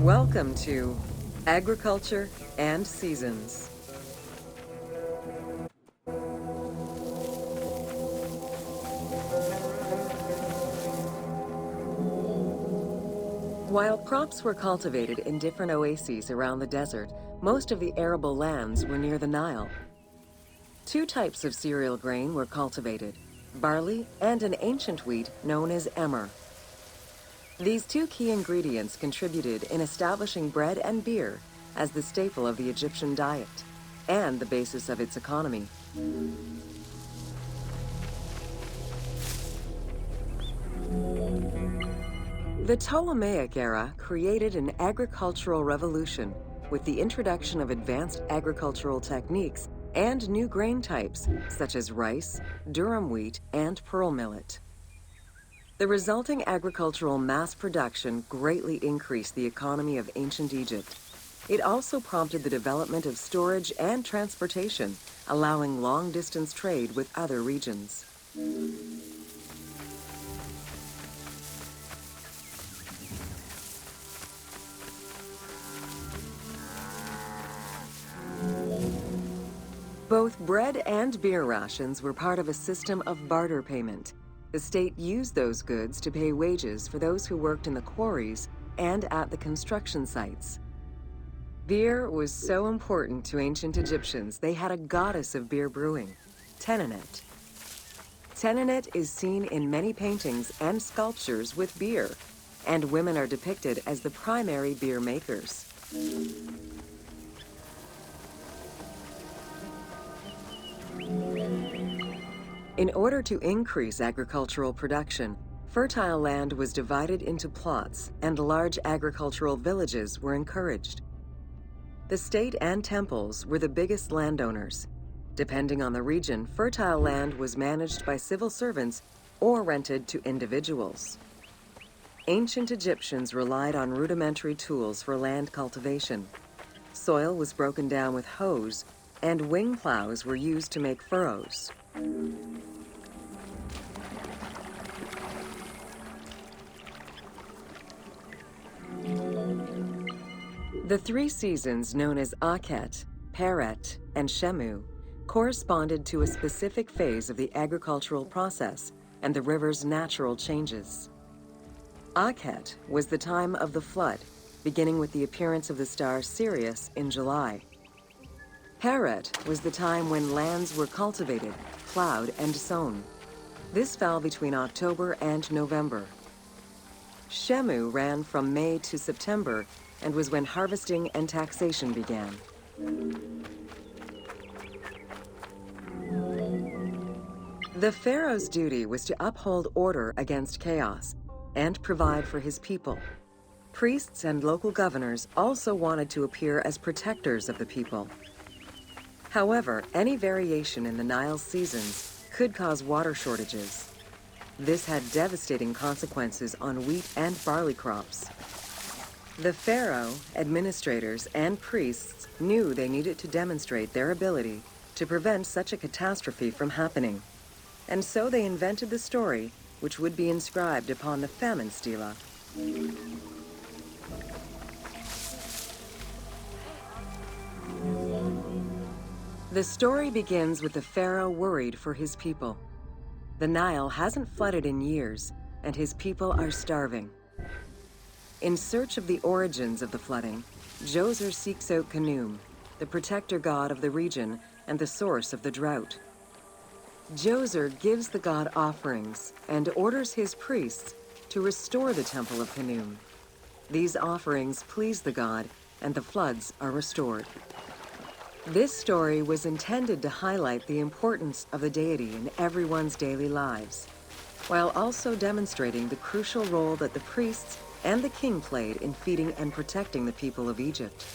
Welcome to Agriculture and Seasons. While crops were cultivated in different oases around the desert, most of the arable lands were near the Nile. Two types of cereal grain were cultivated, barley and an ancient wheat known as emmer. These two key ingredients contributed in establishing bread and beer as the staple of the Egyptian diet and the basis of its economy. The Ptolemaic era created an agricultural revolution with the introduction of advanced agricultural techniques and new grain types such as rice, durum wheat, and pearl millet. The resulting agricultural mass production greatly increased the economy of ancient Egypt. It also prompted the development of storage and transportation, allowing long-distance trade with other regions. Both bread and beer rations were part of a system of barter payment. The state used those goods to pay wages for those who worked in the quarries and at the construction sites. Beer was so important to ancient Egyptians, they had a goddess of beer brewing, Tenenet. Tenenet is seen in many paintings and sculptures with beer, and women are depicted as the primary beer makers. In order to increase agricultural production, fertile land was divided into plots and large agricultural villages were encouraged. The state and temples were the biggest landowners. Depending on the region, fertile land was managed by civil servants or rented to individuals. Ancient Egyptians relied on rudimentary tools for land cultivation. Soil was broken down with hoes, and wing plows were used to make furrows. The three seasons known as Akhet, Peret, and Shemu corresponded to a specific phase of the agricultural process and the river's natural changes. Akhet was the time of the flood, beginning with the appearance of the star Sirius in July. Peret was the time when lands were cultivated, plowed, and sown. This fell between October and November. Shemu ran from May to September and was when harvesting and taxation began. The pharaoh's duty was to uphold order against chaos and provide for his people. Priests and local governors also wanted to appear as protectors of the people. However, any variation in the Nile's seasons could cause water shortages. This had devastating consequences on wheat and barley crops. The pharaoh, administrators, and priests knew they needed to demonstrate their ability to prevent such a catastrophe from happening. And so they invented the story, which would be inscribed upon the famine stela. The story begins with the pharaoh worried for his people. The Nile hasn't flooded in years, and his people are starving. In search of the origins of the flooding, Djoser seeks out Khnum, the protector god of the region and the source of the drought. Djoser gives the god offerings and orders his priests to restore the temple of Khnum. These offerings please the god, and the floods are restored. This story was intended to highlight the importance of the deity in everyone's daily lives, while also demonstrating the crucial role that the priests and the king played in feeding and protecting the people of Egypt.